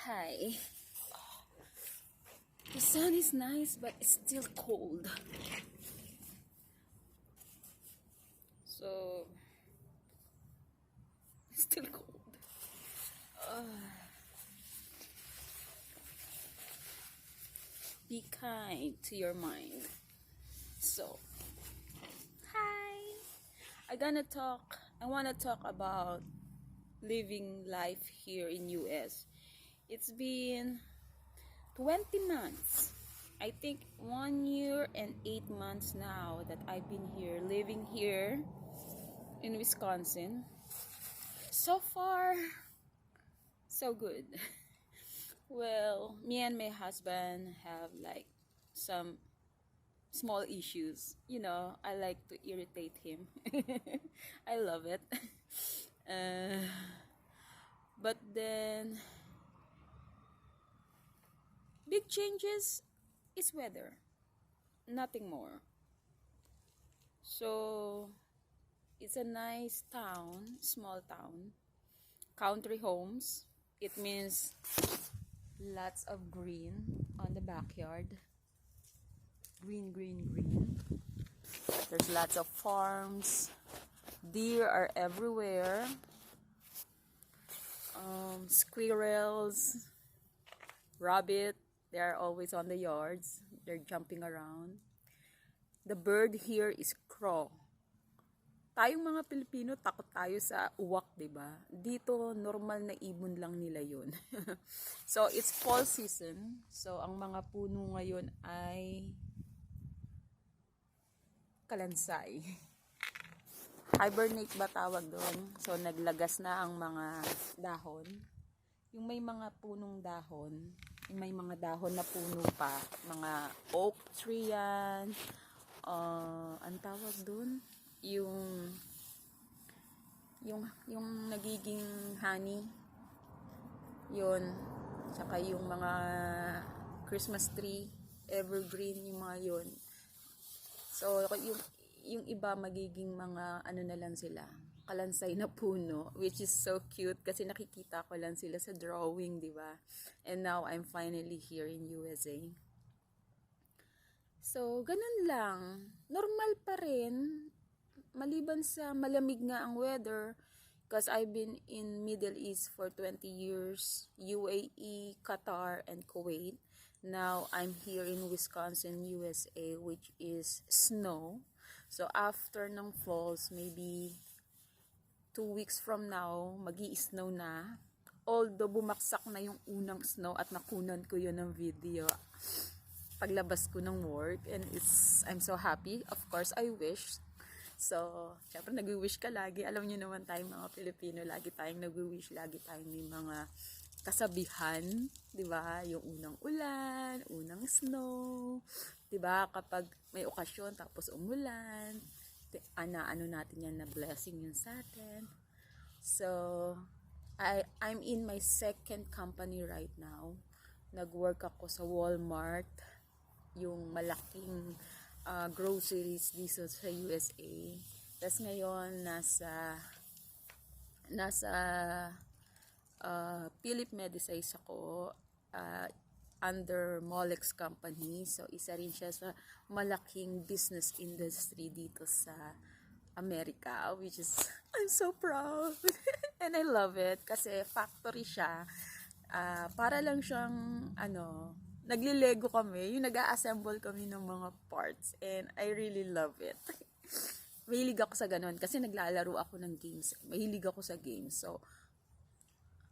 Hi. The sun is nice, but it's still cold. So, it's still cold. Be kind to your mind. So, hi. I wanna talk about living life here in US. It's been 20 months. I think 1 year and 8 months now that I've been here, living here in Wisconsin. So far, so good. Well, me and my husband have like some small issues. I like to irritate him. I love it. Uh, but then, big changes is weather, nothing more. So, it's a nice town, small town, country homes. It means lots of green on the backyard. Green, green, green. There's lots of farms. Deer are everywhere. Squirrels, rabbit, they are always on the yards. They're jumping around. The bird here is crow. Tayong mga Pilipino, takot tayo sa uwak, 'di ba? Dito, normal na ibon lang nila 'yun. So, it's fall season. So, ang mga puno ngayon ay kalansay. Hibernate ba tawag doon? So, naglagas na ang mga dahon. Yung may mga punong dahon, yung may mga dahon na puno pa, mga oak tree yan, ang tawag doon? Yung nagiging honey, yun, tsaka yung mga Christmas tree, evergreen, yung mga yun. So, yung iba magiging mga ano na lang sila, kalansay na puno, which is so cute kasi nakikita ko lang sila sa drawing, di ba? And now I'm finally here in USA. So, ganun lang. Normal pa rin, maliban sa malamig nga ang weather, because I've been in Middle East for 20 years, UAE, Qatar, and Kuwait. Now, I'm here in Wisconsin, USA, which is snow. So, after ng falls, maybe 2 weeks from now, magi-snow na. Although, bumaksak na yung unang snow at nakunan ko yun ng video paglabas ko ng work. And I'm so happy. Of course, I wish. So, syempre, nag-wish ka lagi. Alam niyo naman tayong mga Pilipino, lagi tayong nag-wish, lagi tayong may mga kasabihan, 'di ba? Yung unang ulan, unang snow, 'di ba? Kapag may okasyon tapos umulan, ano natin 'yan na blessing yun sa atin. So, I'm in my second company right now. Nag-work ako sa Walmart, yung malaking groceries dito sa USA. Tapos ngayon nasa Philip Medisize ako, under Molex Company. So, isa rin siya sa malaking business industry dito sa Amerika, which is, I'm so proud. And I love it kasi factory siya. Para lang siyang, nagli-Lego kami, yung nag-a-assemble kami ng mga parts. And I really love it. Mahilig ako sa ganun kasi naglalaro ako ng games. Mahilig ako sa games. So,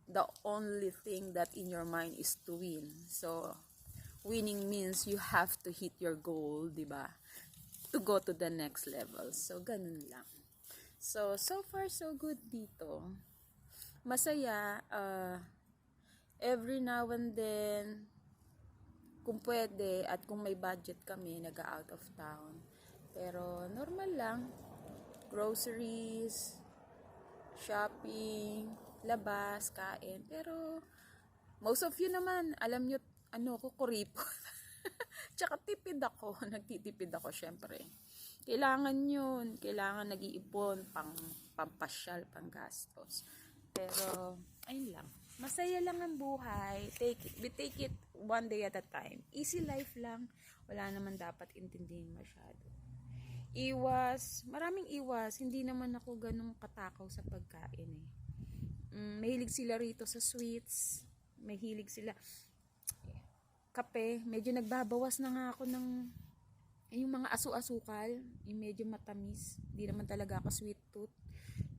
the only thing that in your mind is to win. So, winning means you have to hit your goal, di ba? To go to the next level. So, ganun lang. So far, so good dito. Masaya. Every now and then, kung pwede, at kung may budget kami, nag-out of town. Pero, normal lang. Groceries, shopping, labas, kain. Pero, most of you naman, alam nyo, ko kuripot. Tsaka tipid ako. Nagtitipid ako, syempre. Kailangan yun. Kailangan nag-iipon, pampasyal, panggastos. Pero, ayun lang. Masaya lang ang buhay. We take it one day at a time. Easy life lang. Wala naman dapat intindihin masyado. Maraming iwas. Hindi naman ako ganun katakaw sa pagkain eh. Mahilig sila rito sa sweets. Mahilig sila kape. Medyo nagbabawas na nga ako ng yung mga asu-asukal. Yung medyo matamis. Hindi naman talaga ako sweet tooth.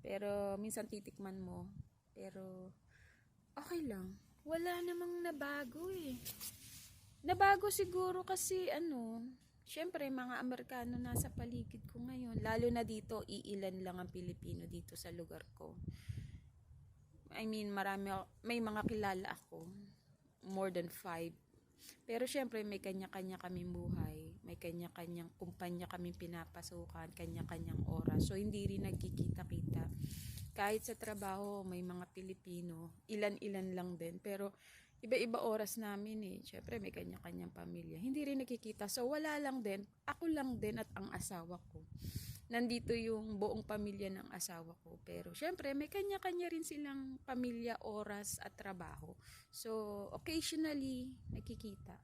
Pero minsan titikman mo. Pero okay lang. Wala namang nabago eh. Nabago siguro kasi syempre mga Amerikano nasa paligid ko ngayon. Lalo na dito, iilan lang ang Pilipino dito sa lugar ko. I mean, may mga kilala ako. More than 5. Pero syempre may kanya-kanya kaming buhay. May kanya-kanyang kumpanya kaming pinapasukan, kanya-kanyang oras. So hindi rin nagkikita-kita. Kahit sa trabaho, may mga Pilipino, ilan-ilan lang din. Pero iba-iba oras namin eh. Syempre may kanya-kanyang pamilya. Hindi rin nakikita. So wala lang din. Ako lang din at ang asawa ko. Nandito yung buong pamilya ng asawa ko. Pero syempre may kanya-kanya rin silang pamilya, oras at trabaho. So occasionally nakikita.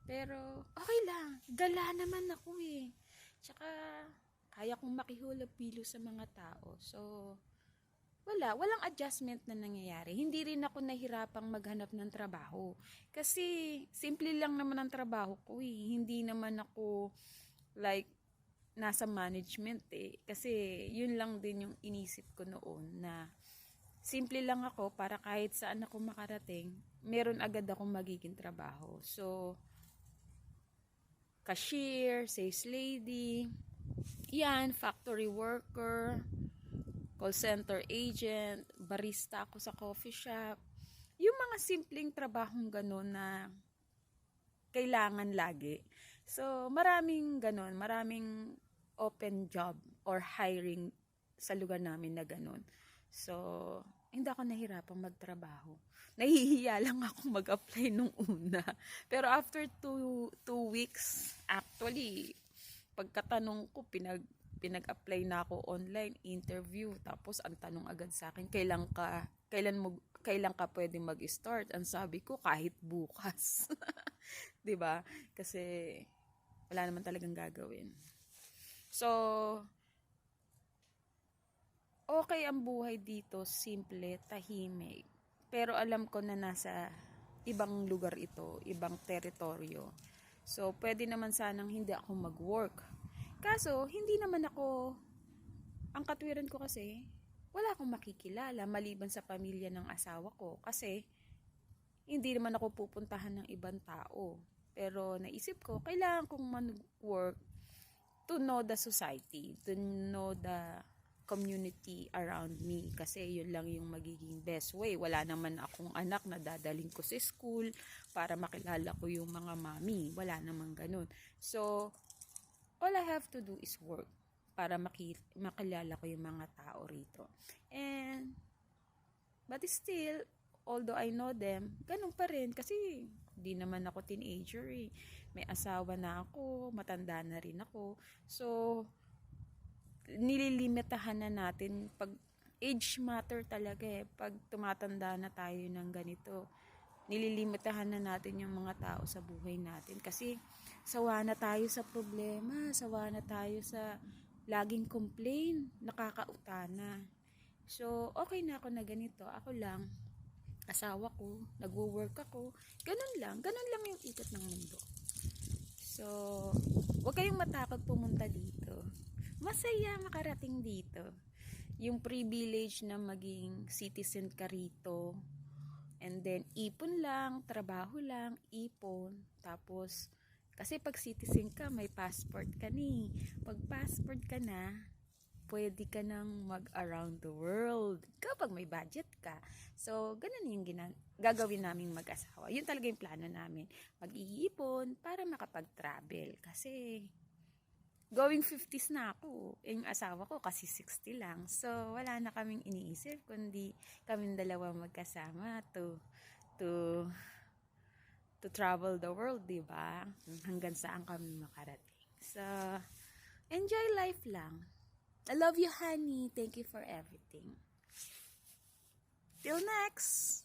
Pero okay lang. Gala naman ako eh. Tsaka kaya kong makihulog-pilo sa mga tao. So walang adjustment na nangyayari. Hindi rin ako nahirapang maghanap ng trabaho. Kasi, simple lang naman ang trabaho ko eh. Hindi naman ako, like, nasa management eh. Kasi, yun lang din yung inisip ko noon na simple lang ako para kahit saan ako makarating, meron agad akong magiging trabaho. So, cashier, sales lady, yan, factory worker, call center agent, barista ako sa coffee shop. Yung mga simpleng trabahong gano'n na kailangan lagi. So, maraming gano'n, maraming open job or hiring sa lugar namin na gano'n. So, hindi ako nahirapang magtrabaho. Nahihiya lang ako mag-apply nung una. Pero after 2 weeks, actually, pagkatanong ko, pinag-apply na ako online interview, tapos ang tanong agad sa akin, kailan ka pwede mag-start? Ang sabi ko, kahit bukas. 'Di ba? Kasi wala naman talagang gagawin. So okay ang buhay dito, simple, tahimik. Pero alam ko na nasa ibang lugar ito, ibang teritoryo. So pwede naman sanang hindi ako mag-work. Kaso, hindi naman ako, ang katwiran ko kasi, wala akong makikilala maliban sa pamilya ng asawa ko. Kasi, hindi naman ako pupuntahan ng ibang tao. Pero naisip ko, kailangan kong mag-work to know the society, to know the community around me. Kasi yun lang yung magiging best way. Wala naman akong anak na dadaling ko sa school para makilala ko yung mga mami. Wala naman ganun. So, all I have to do is work para makilala ko yung mga tao rito. But still, although I know them, ganun pa rin kasi di naman ako teenager eh. May asawa na ako, matanda na rin ako. So, nililimitahan na natin pag age matter talaga eh. Pag tumatanda na tayo ng ganito, nililimitahan na natin yung mga tao sa buhay natin kasi sawa na tayo sa problema, sawa na tayo sa laging complain, nakakautana. So, okay na ako na ganito. Ako lang, asawa ko, nagwo-work ako. Ganun lang yung ikot ng mundo. So, huwag kayong matakot pumunta dito. Masaya makarating dito. Yung privilege na maging citizen ka rito. And then, ipon lang, trabaho lang, ipon. Tapos, kasi pag citizen ka, may passport ka ni. Pag passport ka na, pwede ka nang mag-around the world kapag may budget ka. So, ganun yung gagawin naming mag-asawa. Yun talaga yung plano namin. Mag-iipon para makapag-travel. Kasi, going 50s na ako. Yung asawa ko kasi 60 lang. So, wala na kaming iniisip kundi kaming dalawa magkasama to travel the world, di ba? Hanggang saan kami makarating. So, enjoy life lang. I love you, honey. Thank you for everything. Till next!